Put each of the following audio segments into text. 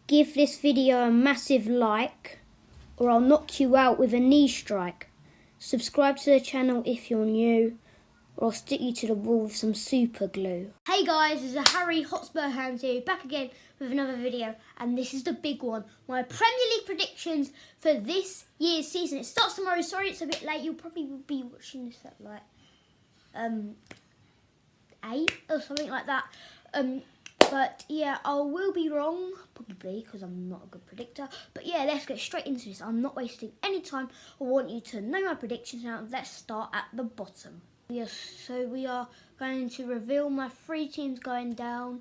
Give this video a massive like or I'll knock you out with a knee strike. Subscribe to the channel if you're new or I'll stick you to the wall with some super glue. Hey guys, this is Harry Hotspur Hands here, back again with another video, and this is the big one. My Premier League predictions for this year's season. It starts tomorrow, sorry it's a bit late. You'll probably be watching this at like 8 or something like that. But yeah, I will be wrong, probably, because I'm not a good predictor. But yeah, let's get straight into this. I'm not wasting any time. I want you to know my predictions now. Let's start at the bottom. So we are going to reveal my 3 teams going down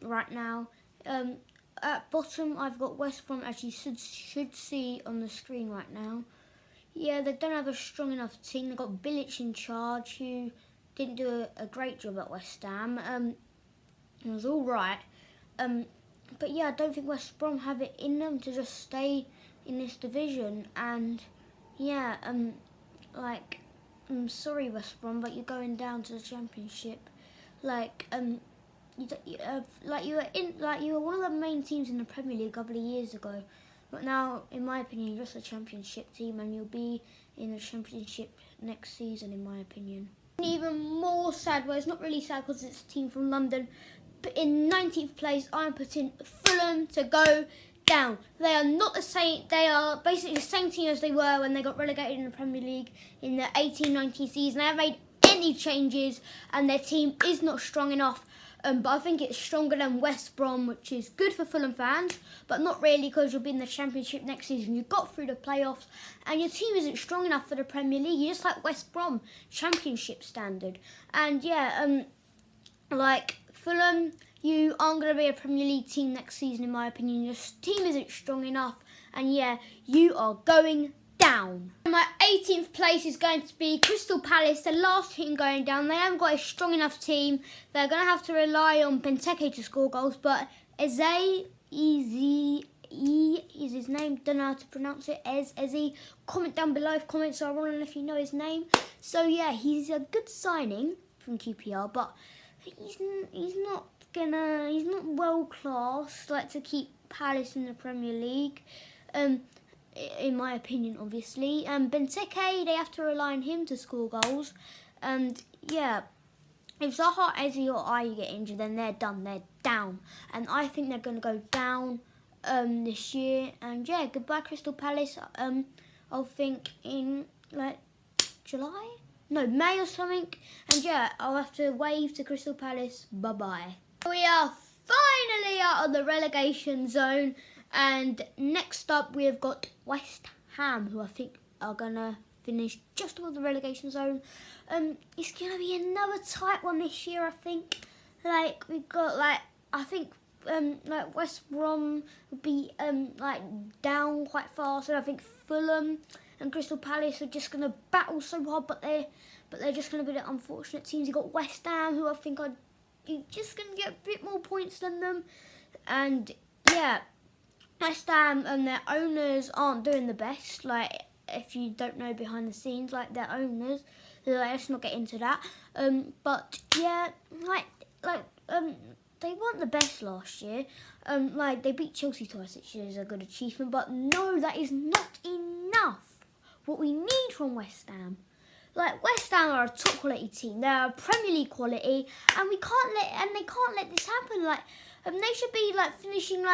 right now. At bottom, I've got West Brom, as you should see on the screen right now. Yeah, they don't have a strong enough team. They've got Bilic in charge, who didn't do a great job at West Ham. It was all right. But yeah, I don't think West Brom have it in them to just stay in this division. And yeah, I'm sorry West Brom, but you're going down to the Championship. You were one of the main teams in the Premier League a couple of years ago, but now, in my opinion, you're just a Championship team, and you'll be in the Championship next season, in my opinion. Even more sad, well, it's not really sad because it's a team from London, but in 19th place, I'm putting Fulham to go down. They are not the same. They are basically the same team as they were when they got relegated in the Premier League in the 18-19 season. They haven't made any changes, and their team is not strong enough. But I think it's stronger than West Brom, which is good for Fulham fans, but not really, because you'll be in the Championship next season. You got through the playoffs, and your team isn't strong enough for the Premier League. You're just like West Brom, Championship standard. And yeah, like Fulham, you aren't going to be a Premier League team next season, in my opinion. Your team isn't strong enough, and yeah, you are going down. My 18th place is going to be Crystal Palace, the last team going down. They haven't got a strong enough team. They're going to have to rely on Benteke to score goals, but Eze is his name. Don't know how to pronounce it. Eze. Comment down below if comments are wrong if you know his name. So yeah, he's a good signing from QPR, but he's not world class like to keep Palace in the Premier League. In my opinion, obviously. Benteke, they have to rely on him to score goals. And yeah, if Zaha, Eze or Ayew get injured, then they're done. They're down. And I think they're going to go down this year. And yeah, goodbye Crystal Palace. I'll think in like July? No, May or something. And yeah, I'll have to wave to Crystal Palace. Bye-bye. We are finally out of the relegation zone. And next up, we have got West Ham, who I think are going to finish just above the relegation zone. It's going to be another tight one this year, I think. Like, we've got, I think, West Brom will be, down quite fast. And I think Fulham and Crystal Palace are just going to battle so hard, but they're just going to be the unfortunate teams. You've got West Ham, who I think are just going to get a bit more points than them. And, yeah, West Ham and their owners aren't doing the best. Like, if you don't know behind the scenes, like their owners, let's not get into that. But yeah, they weren't the best last year. They beat Chelsea twice, which is a good achievement. But no, that is not enough. What we need from West Ham, West Ham are a top quality team. They are Premier League quality, and they can't let this happen. They should be finishing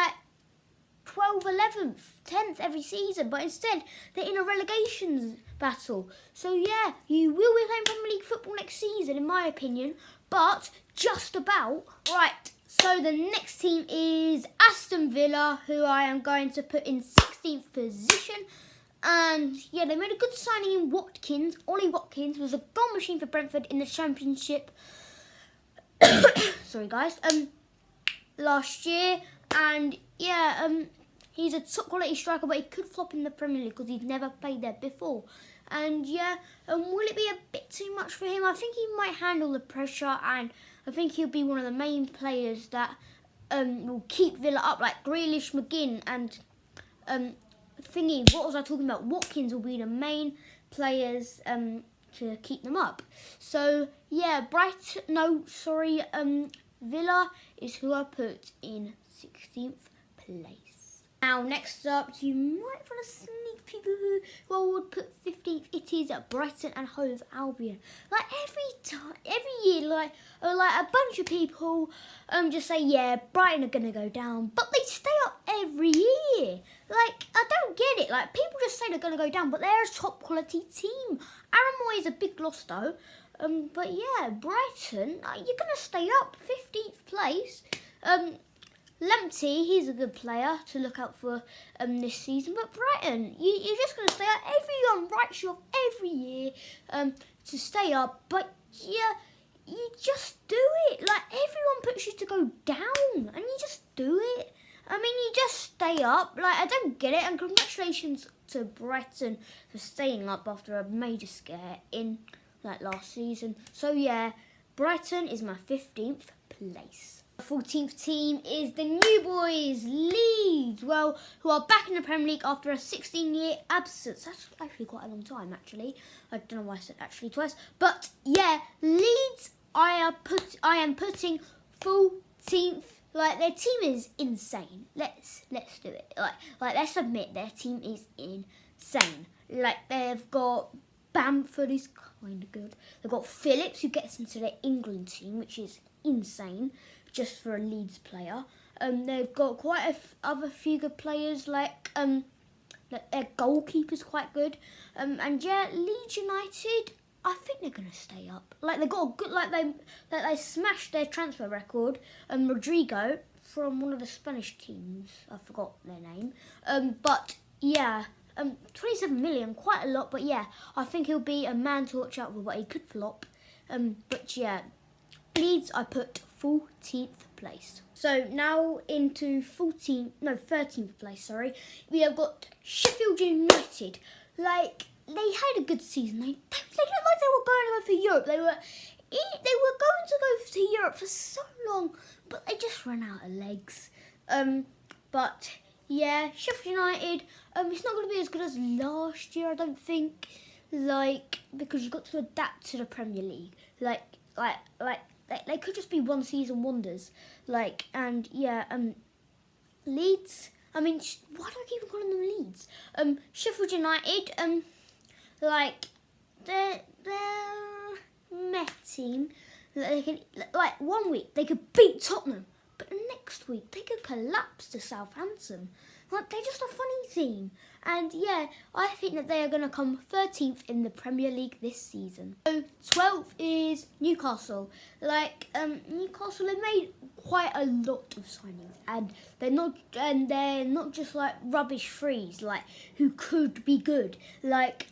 12th, 11th, 10th every season, but instead they're in a relegation battle. So yeah, you will be playing Premier League football next season, in my opinion, but just about. Right, so the next team is Aston Villa, who I am going to put in 16th position. And yeah, they made a good signing in Watkins. Ollie Watkins was a goal machine for Brentford in the Championship. Sorry guys. Last year, and yeah, he's a top quality striker, but he could flop in the Premier League because he's never played there before. And yeah, will it be a bit too much for him? I think he might handle the pressure, and I think he'll be one of the main players that will keep Villa up, like Grealish, McGinn, and what was I talking about? Watkins will be the main players to keep them up. So yeah, Villa is who I put in 16th place. Now, next up, you might want to sneak people who I would put 15th. It is at Brighton and Hove Albion. Like every year, like a bunch of people just say, yeah, Brighton are gonna go down, but they stay up every year. Like, I don't get it. Like, people just say they're gonna go down, but they're a top quality team. Aaron Moy is a big loss though. But yeah, Brighton, you're gonna stay up 15th place. Lamptey, he's a good player to look out for this season. But Brighton, you're just going to stay up. Everyone writes you off every year to stay up. But yeah, you just do it. Like, everyone puts you to go down and you just do it. I mean, you just stay up. Like, I don't get it. And congratulations to Brighton for staying up after a major scare in like last season. So yeah, Brighton is my 15th place. The 14th team is the new boys, Leeds, well, who are back in the Premier League after a 16-year absence. That's actually quite a long time, actually. I don't know why I said actually twice. But yeah, Leeds, I am putting 14th. Like, their team is insane. Let's do it. Like let's admit their team is insane. Like, they've got Bamford, is kind of good. They've got Phillips, who gets into their England team, which is insane, just for a Leeds player. They've got quite other few good players, like their goalkeeper's quite good. And yeah, Leeds United, I think they're gonna stay up. Like, they got a good, they smashed their transfer record. Rodrigo from one of the Spanish teams, I forgot their name. But yeah. 27 million, quite a lot, but yeah, I think he'll be a man to watch out for, but he could flop. But yeah, Leeds, I put 14th place. So now into 13th place, sorry. We have got Sheffield United. Like, they had a good season. They looked like they were going to go for Europe. They were going to go to Europe for so long, but they just ran out of legs. But yeah, Sheffield United, it's not going to be as good as last year, I don't think. Like, because you've got to adapt to the Premier League. Like they could just be one season wonders. Like, and yeah, Leeds, I mean, why do I keep calling them Leeds? Sheffield United, like, they're meh team. They can, like, 1 week they could beat Tottenham, but the next week they could collapse to Southampton. Like, they're just a funny team. And yeah, I think that they are going to come 13th in the Premier League this season. So 12th is Newcastle. Like, Newcastle have made quite a lot of signings, and they're not just like rubbish frees, like, who could be good. Like,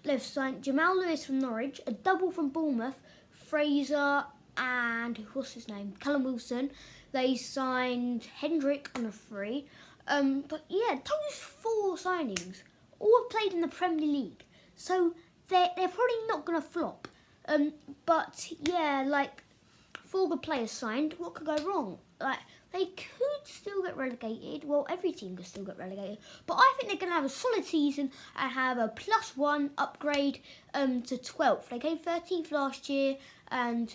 they've signed Jamal Lewis from Norwich, a double from Bournemouth, Fraser, and what's his name, Callum Wilson. They signed Hendrick on a free. But yeah, those 4 signings all played in the Premier League, so they're probably not going to flop. But yeah, like, 4 good players signed. What could go wrong? Like, they could still get relegated. Well, every team could still get relegated, but I think they're going to have a solid season and have a +1 upgrade to 12th. They came 13th last year, and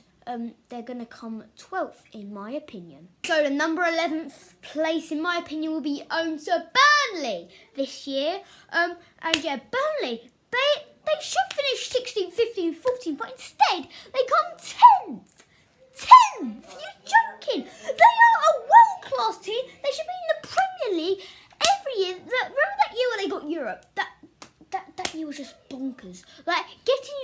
they're going to come 12th, in my opinion. So the number 11th place, in my opinion, will be owned to Burnley this year. And yeah, Burnley, they should finish 16th, 15th, 14th, but instead they come 10th. 10th? You're joking. They are a world-class team. They should be in the Premier League every year. Remember that year when they got Europe? That year was just bonkers. Like,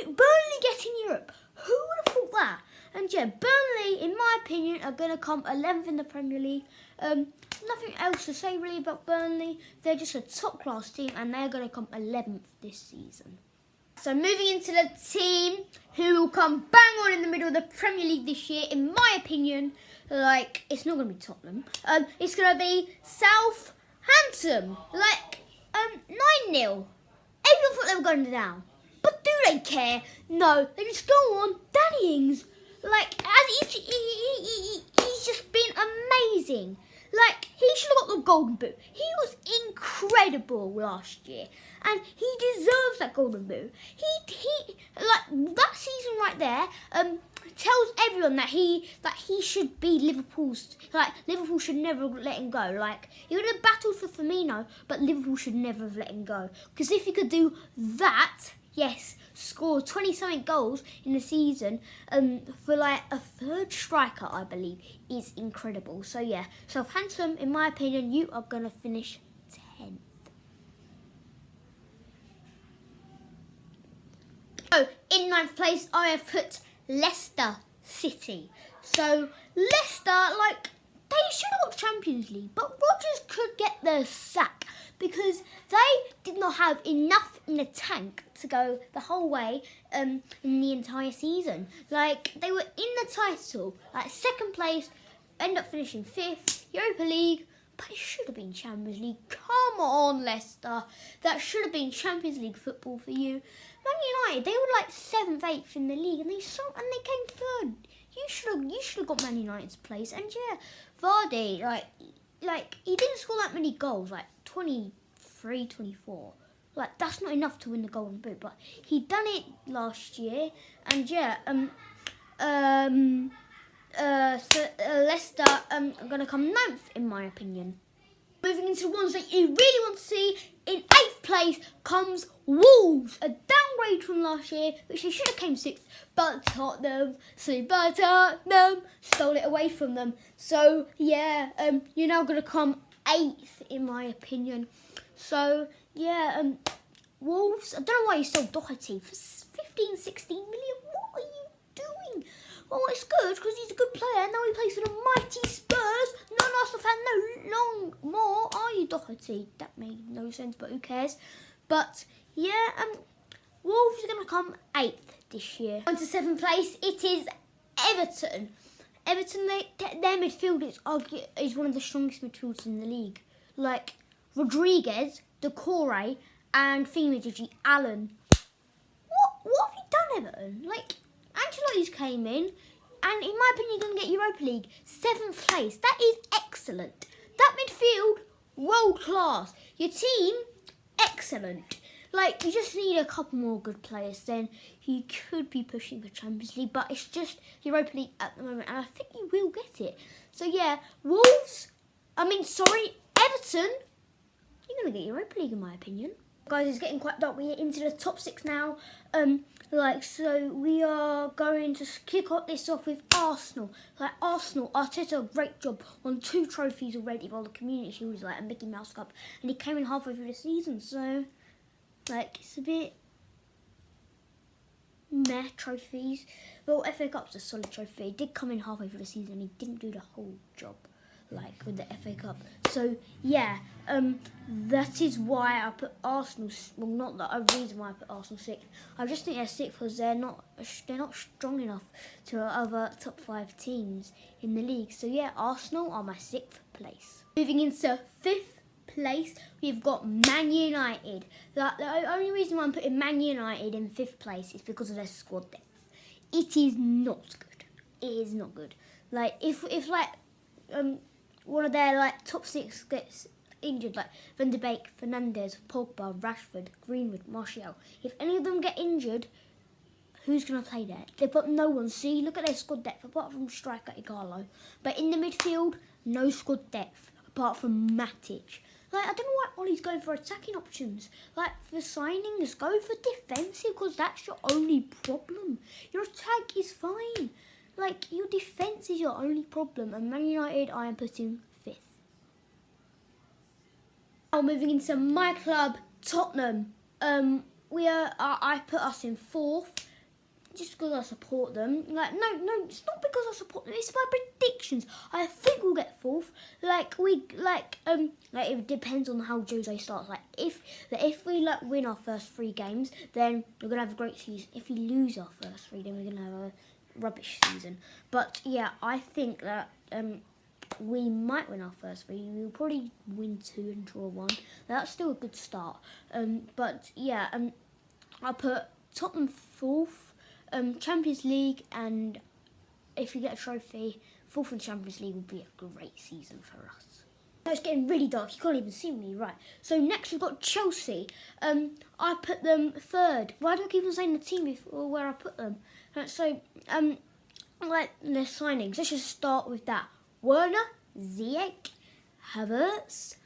Burnley getting Europe. Who would have thought that? And yeah, Burnley, in my opinion, are going to come 11th in the Premier League. Nothing else to say really about Burnley. They're just a top-class team, and they're going to come 11th this season. So moving into the team who will come bang on in the middle of the Premier League this year, in my opinion, like, it's not going to be Tottenham. It's going to be Southampton. Like, 9-0. Everyone thought they were going down. But do they care? No, they just go on. Danny Ings, like, he's just been amazing. Like, he should have got the Golden Boot. He was incredible last year, and he deserves that Golden Boot. He like, that season right there, tells everyone that he should be Liverpool's, like Liverpool should never let him go. Like he would have battled for Firmino, but Liverpool should never have let him go. Because if he could do that, yes, score 20-something goals in the season, for like a third striker, I believe, is incredible. So yeah, Southampton, in my opinion, you are gonna finish 10th. So in 9th place, I have put Leicester City. So Leicester, like, they should have got Champions League, but Rodgers could get the sack because they did not have enough in the tank to go the whole way in the entire season. Like, they were in the title, like 2nd place, end up finishing 5th, Europa League, but it should have been Champions League. Come on, Leicester. That should have been Champions League football for you. Man United, they were like 7th, 8th in the league, and they came 3rd. You should have got Man United's place. And yeah, Vardy, like he didn't score that many goals, like 23, 24. Like that's not enough to win the Golden Boot, but he done it last year. And yeah, Leicester are gonna come 9th in my opinion. Moving into the ones that you really want to see, in 8th place comes Wolves, a downgrade from last year, which they should have came 6th, but Tottenham stole it away from them. So yeah, you're now going to come 8th in my opinion. So yeah, Wolves, I don't know why you sold Doherty for 15, 16 million. What are you doing? Well, it's good because he's a good player. Now he plays for the mighty Spurs. Non Arsenal fan, no long more. Are you, Doherty? That made no sense, but who cares? But yeah, Wolves are going to come 8th this year. On to 7th place, it is Everton. Everton, their midfield is one of the strongest midfielders in the league. Like Rodriguez, Decore, and Fimidji Allen. What have you done, Everton? Like, Ancelotti's came in, and in my opinion, you're going to get Europa League 7th place. That is excellent. That midfield, world class. Your team, excellent. Like, you just need a couple more good players, then you could be pushing for Champions League, but it's just Europa League at the moment, and I think you will get it. So yeah, Everton, you're going to get Europa League in my opinion. Guys, it's getting quite dark. We're into the top 6 now. So we are going to kick this off with Arsenal. Like Arsenal, Arteta, great job. Won 2 trophies already. Well, the Community Shield was like a Mickey Mouse Cup, and he came in halfway through the season. So, like, it's a bit meh trophies. Well, FA Cup's a solid trophy. He did come in halfway through the season, and he didn't do the whole job, like with the FA Cup. So yeah, that is why I put Arsenal. Well, not the reason why I put Arsenal 6th. I just think they're 6th because they're not strong enough to other top 5 teams in the league. So yeah, Arsenal are my 6th place. Moving into 5th place, we've got Man United. The only reason why I'm putting Man United in 5th place is because of their squad depth. It is not good. It is not good. Like if one of their like top 6 gets injured, like Van de Beek, Fernandes, Pogba, Rashford, Greenwood, Martial. If any of them get injured, who's going to play there? They've got no one. See, look at their squad depth, apart from striker Igalo. But in the midfield, no squad depth, apart from Matic. Like, I don't know why Ollie's going for attacking options. Like, for signings, go for defensive, because that's your only problem. Your attack is fine. Like, your defence is your only problem. And Man United, I am putting 5th. Now, moving into my club, Tottenham. I put us in 4th. Just because I support them. Like, no, it's not because I support them. It's my predictions. I think we'll get 4th. It depends on how Jose starts. Like, if we win our first 3 games, then we're gonna have a great season. If we lose our first 3, then we're gonna have a rubbish season. But yeah, I think that we might win our first 3. We'll probably win 2 and draw 1. That's still a good start. But yeah, I put Tottenham 4th. Champions League, and if we get a trophy, 4th in Champions League will be a great season for us. Now it's getting really dark, you can't even see me, right. So next we've got Chelsea. I put them 3rd. Why do I keep on saying the team before where I put them? like their signings. Let's just start with that. Werner, Ziyech, Havertz,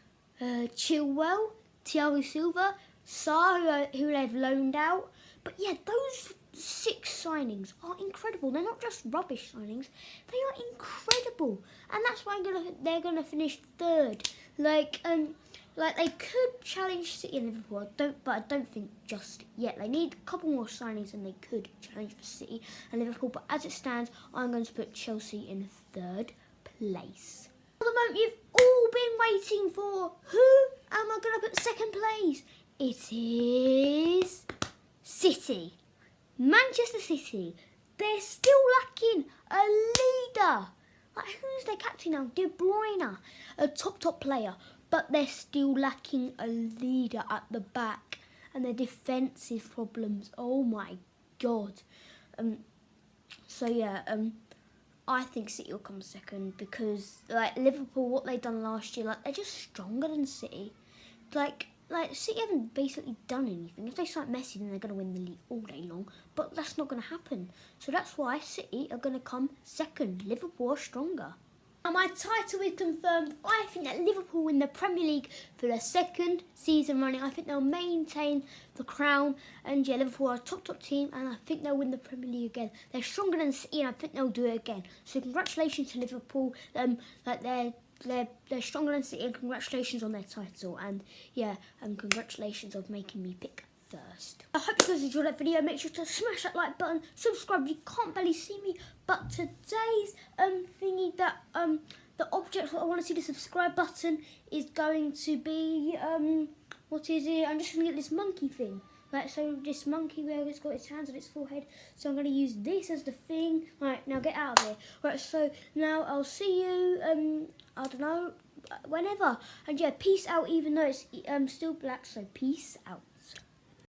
Chilwell, Thiago Silva, Sarr, who they've loaned out. But yeah, those 6 signings are incredible. They're not just rubbish signings; they are incredible, and that's why they're gonna finish 3rd. Like they could challenge City and Liverpool, but I don't think just yet. They need a couple more signings and they could challenge for City and Liverpool. But as it stands, I'm going to put Chelsea in 3rd place. For the moment you've all been waiting for, who am I going to put 2nd place? It is City. Manchester City. They're still lacking a leader. Like, who's their captain now? De Bruyne, a top player. But they're still lacking a leader at the back. And their defensive problems, oh my God. I think City will come 2nd because, like, Liverpool, what they've done last year, like, they're just stronger than City. Like City haven't basically done anything. If they sign Messi, then they're going to win the league all day long. But that's not going to happen. So that's why City are going to come 2nd. Liverpool are stronger. And my title is confirmed. I think that Liverpool win the Premier League for the 2nd season running. I think they'll maintain the crown. And yeah, Liverpool are a top team. And I think they'll win the Premier League again. They're stronger than City and I think they'll do it again. So congratulations to Liverpool. They're stronger than City and congratulations on their title. And yeah, congratulations on making me pick first. I hope you guys enjoyed that video. Make sure to smash that like button, subscribe. You can't barely see me, but today's thingy that the object I want to see, the subscribe button, is going to be what is it? I'm just gonna get this monkey thing. Like, so this monkey where it's got its hands on its forehead. So I'm going to use this as the thing. Right, now get out of here. Right, so now I'll see you, I don't know, whenever. And yeah, peace out even though it's still black, so peace out.